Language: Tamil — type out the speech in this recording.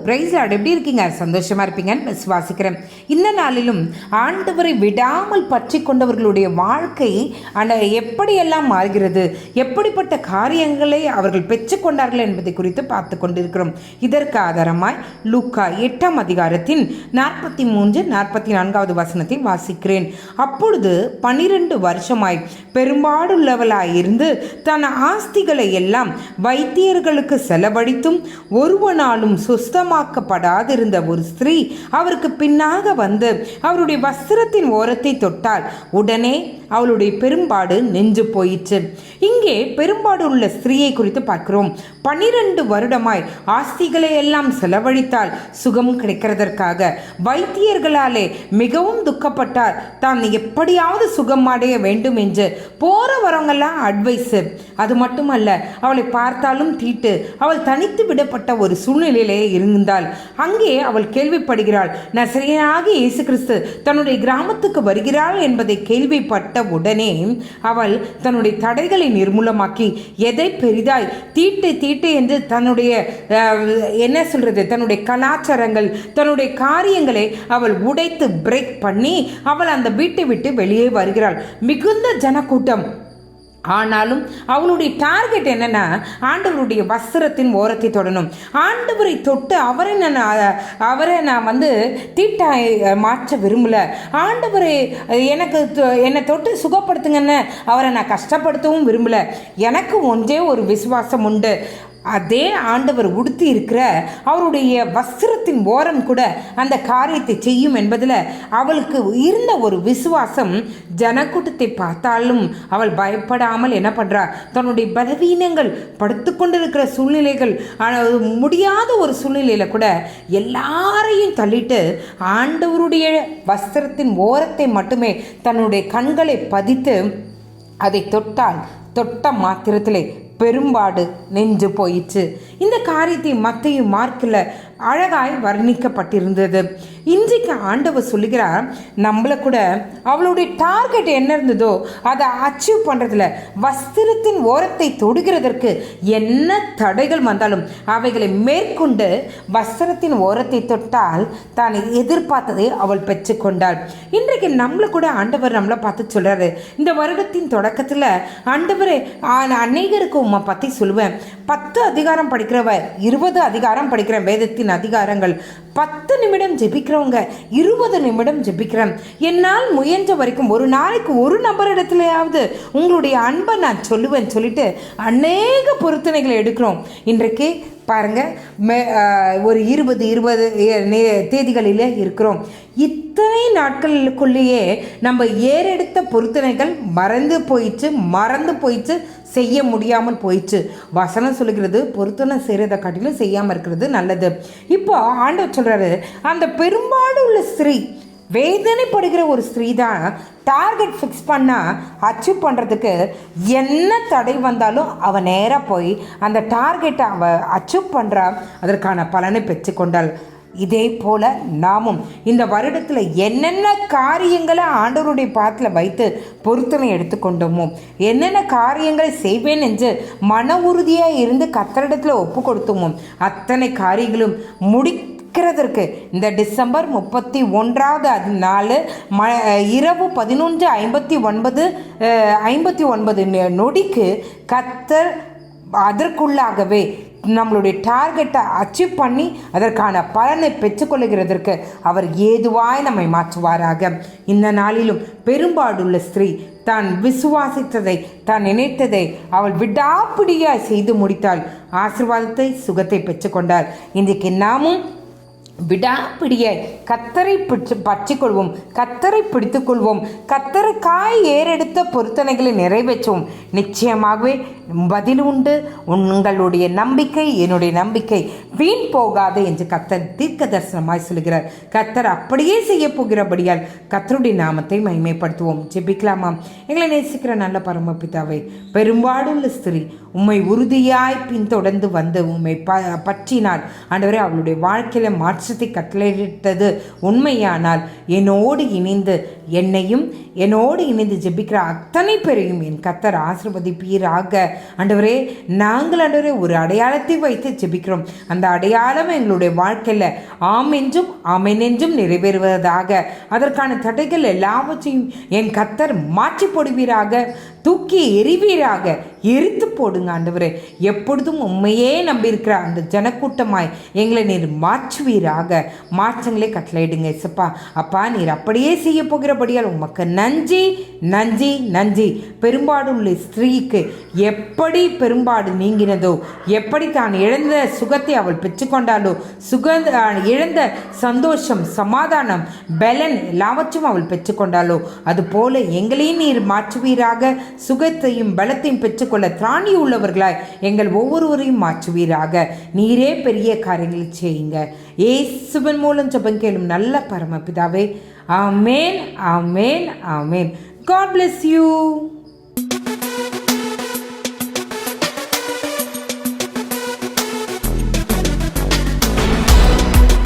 Price Lord. எப்படி இருக்கீங்க? சந்தோஷமா இருப்பீங்கன்னு விசுவாசிக்கிறேன். இந்த நாளிலும் ஆண்டவரை விடாமல் பற்றி கொண்டவர்களுடைய வாழ்க்கை எப்படியெல்லாம் மாறுகிறது, எப்படிப்பட்ட காரியங்களை அவர்கள் பெற்றுக்கொண்டார்கள் என்பதை குறித்து பார்த்து கொண்டிருக்கிறோம். இதற்கு ஆதாரமாய் லூக்கா 8ஆம் அதிகாரத்தின் 43-44 வசனத்தை வாசிக்கிறேன். அப்பொழுது 12 வருஷமாய் பெரும்பாடுள்ளவளாயிருந்து தன் ஆஸ்திகளை எல்லாம் வைத்தியர்களுக்கு செலவழித்தும் ஒருவனாலும் சுஸ்தமாக்கப்படாதிருந்த ஒரு ஸ்திரீ அவருக்கு பின்னாக வந்து அவருடைய வஸ்திரத்தின் ஓரத்தை தொட்டால் உடனே அவளுடைய பெரும்பாடு நின்று போயிற்று. இங்கே பெரும்பாடு உள்ள ஸ்திரீயை குறித்து பார்க்கிறோம். 12 வருடமாய் ஆஸ்திகளை எல்லாம் செலவழித்தால் சுகம் கிடைக்கிறதற்காக வைத்தியர்களாலே மிகவும் துக்கப்பட்டார். தான் எப்படியாவது சுகம் அடைய வேண்டும் என்று போற வரவங்கெல்லாம் அட்வைஸ். அது மட்டுமல்ல, அவளை பார்த்தாலும் தீட்டு. அவள் தனித்து விடப்பட்ட ஒரு சூழ்நிலையிலே இருந்தாள். அங்கே அவள் கேள்விப்படுகிறாள், நசரேயனாக இயேசு கிறிஸ்து தன்னுடைய கிராமத்துக்கு வருகிறாள் என்பதை கேள்விப்பட்ட உடனே அவள் தன்னுடைய தடைகளை நிர்மூலமாக்கி எதை பெரிதாய் தீட்டு தீட்டு என்று தன்னுடைய தன்னுடைய கலாச்சாரங்கள், தன்னுடைய காரியங்களை அவள் உடைத்து பிரேக் பண்ணி அவள் அந்த வீட்டை விட்டு வெளியே வருகிறாள். மிகுந்த ஜனக்கூட்டம். ஆனாலும் அவளுடைய டார்கெட் என்னன்னா, ஆண்டவருடைய வஸ்திரத்தின் ஓரத்தை தொடணும். ஆண்டவரை தொட்டு அவரை நான் தீட்டாய் மாற்ற விரும்பல. ஆண்டவரை என்னை தொட்டு சுகப்படுத்துங்கன்னு அவரை நான் கஷ்டப்படுத்தவும் விரும்பல. எனக்கு ஒன்றே ஒரு விசுவாசம் உண்டு. அதே ஆண்டவர் உடுத்தி இருக்கிற அவருடைய வஸ்திரத்தின் ஓரம் கூட அந்த காரியத்தை செய்யும் என்பதில் அவளுக்கு இருந்த ஒரு விசுவாசம். ஜனக்கூட்டத்தை பார்த்தாலும் அவள் பயப்படாமல் என்ன பண்றா, தன்னுடைய பலவீனங்கள், படுத்து கொண்டிருக்கிற சூழ்நிலைகள், முடியாத ஒரு சூழ்நிலையில கூட எல்லாரையும் தள்ளிட்டு ஆண்டவருடைய வஸ்திரத்தின் ஓரத்தை மட்டுமே தன்னுடைய கண்களை பதித்து அதை தொட்ட மாத்திரத்திலே பெரும்பாடு நின்று போயிற்று. இந்த காரியத்தை மத்தேயு மார்க்கில் அழகாய் வர்ணிக்கப்பட்டிருந்தது. இன்றைக்கு ஆண்டவர் சொல்லுகிறார், நம்மளை கூட அவளுடைய டார்கெட் என்ன இருந்ததோ அதை அச்சீவ் பண்ணுறதுல, வஸ்திரத்தின் ஓரத்தை தொடுகிறதற்கு என்ன தடைகள் வந்தாலும் அவைகளை மேற்கொண்டு வஸ்திரத்தின் ஓரத்தை தொட்டால் தான் எதிர்பார்த்ததை அவள் பெற்றுக்கொண்டாள். இன்றைக்கு நம்மளை கூட ஆண்டவர் நம்மளை பார்த்து சொல்கிறாரு. இந்த வருடத்தின் தொடக்கத்தில் ஆண்டவரே, அநேகருக்கு உம்மை பற்றி சொல்லுவேன். 10 அதிகாரம் படிக்கிறவ 20 அதிகாரம் படிக்கிறேன். வேதத்தின் அதிகாரங்கள் 10 நிமிடம் ஜெபிக்கிறவங்க 20 நிமிடம் ஜெபிக்கிறேன். என்னால் முயன்ற வரைக்கும் ஒரு நாளைக்கு ஒரு நபரிடத்துலையாவது உங்களுடைய அன்பை நான் சொல்லுவேன் சொல்லிட்டு அநேக பொருத்தனைகளை எடுக்கிறோம். இன்றைக்கு பாருங்க, ஒரு 20 தேதிகளிலே இருக்கிறோம். இத்தனை நாட்களுக்குள்ளேயே நம்ம ஏறெடுத்த பொருத்தனைகள் மறந்து போயிடுச்சு, செய்ய முடியாமல் போயிடுச்சு. வசனம் சொல்லுகிறது, பொருத்தனை செய்கிறத காட்டிலும் செய்யாமல் இருக்கிறது நல்லது. இப்போ ஆண்டவர் சொல்றாரு, அந்த பெரும்பாடு உள்ள ஸ்திரீ, வேதனைப்படுகிற ஒரு ஸ்திரீ தான் டார்கெட் ஃபிக்ஸ் பண்ணால் அச்சீவ் பண்ணுறதுக்கு என்ன தடை வந்தாலும் அவள் நேராக போய் அந்த டார்கெட்டை அவள் அச்சீவ் பண்ணுறா, அதற்கான பலனை பெற்றுக்கொண்டாள். இதே போல் நாமும் இந்த வருடத்தில் என்னென்ன காரியங்களை ஆண்டவருடைய பாதத்தில் வைத்து பொருத்தனை எடுத்துக்கொண்டோமோ, என்னென்ன காரியங்களை செய்வேன் என்று மன உறுதியாக இருந்து கர்த்தரிடத்தில் ஒப்பு கொடுத்தோமோ அத்தனை காரியங்களும் முடிக்கிறதற்கு இந்த டிசம்பர் 31ஆவது நாள் இரவு 11:59 நொடிக்கு கர்த்தர் அதற்குள்ளாகவே நம்மளுடைய டார்கெட்டை அச்சீவ் பண்ணி அதற்கான பலனை பெற்றுக்கொள்ளுகிறதற்கு அவர் ஏதுவாய் நம்மை மாற்றுவாராக. இந்த நாளிலும் பெரும்பாடுள்ள ஸ்திரீ தான் விசுவாசித்ததை, தான் நினைத்ததை அவள் விடாப்பிடியாய் செய்து முடித்தாள். ஆசீர்வாதத்தை, சுகத்தை பெற்றுக்கொண்டார். இன்றைக்கு நாமும் விடாப்பிடியாய் கர்த்தரை பற்றிக்கொள்வோம், கர்த்தரை பிடித்துக்கொள்வோம், கர்த்தருக்காய் ஏறெடுத்த பொருத்தனைகளை நிறைவேற்றுவோம். நிச்சயமாகவே பதில் உண்டு. உங்களுடைய நம்பிக்கை, என்னுடைய நம்பிக்கை வீண் போகாது என்று கர்த்தர் தீர்க்க தரிசனமாய் சொல்கிறார். கர்த்தர் அப்படியே செய்ய போகிறபடியால் கர்த்தருடைய நாமத்தை மகிமைப்படுத்துவோம். ஜெபிக்கலாமா? எங்களை நேசிக்கிற நல்ல பரமபிதாவே, பெரும்பாடுள்ள ஸ்திரீ உம்மை உறுதியாய் பின்தொடர்ந்து வந்து உம்மை பற்றினாள். ஆண்டவரே, அவளுடைய வாழ்க்கையில மாற்றி மாற்றத்தை கட்டளையிட்டது உண்மையானால் என்னோடு இணைந்து என்னோடு இணைந்து ஜெபிக்கிற அத்தனை பேரையும் என் கர்த்தர் ஆசீர்வதிப்பீராக. ஆண்டவரே, நாங்கள் ஆண்டவரே ஒரு அடையாளத்தை வைத்து ஜெபிக்கிறோம். அந்த அடையாளம் எங்களுடைய வாழ்க்கையில் ஆம் என்றும் ஆமென் என்றும் நிறைவேறுவதாக. அதற்கான தடைகள் எல்லாவற்றையும் என் கர்த்தர் மாற்றி போடுவீராக, தூக்கி எறிவீராக, எரித்து போடுங்க ஆண்டவரே. எப்பொழுதும் உண்மையே நம்பியிருக்கிற அந்த ஜனக்கூட்டமாய் எங்களை நீர் மாற்றுவீராக. மாற்றங்களை கட்டளையிடுங்க இசப்பா. அப்பா, நீர் அப்படியே செய்ய போகிறபடியால் உமக்கு நன்றி நன்றி நன்றி. பெரும்பாடுள்ள ஸ்திரீக்கு எப்படி பெரும்பாடு நீங்கினதோ, எப்படி தான் இழந்த சுகத்தை அவள் பெற்றுக்கொண்டாலோ, இழந்த சந்தோஷம், சமாதானம், பலன் எல்லாவற்றும் அவள் பெற்றுக்கொண்டாலோ, அதுபோல எங்களையும் நீர் மாற்றுவீராக. சுகத்தையும் பலத்தையும் பெற்றுக்கொள்ள திராணி உள்ளவர்களாய் எங்கள் ஒவ்வொருவரையும் மாற்றுவீராக. நீரே பெரிய காரியங்களை செய்யுங்க. இயேசுவின் மூலம் ஜெபம் கேளும் நல்ல பரமபிதாவே. ஆமேன், ஆமேன், ஆமேன். God bless you.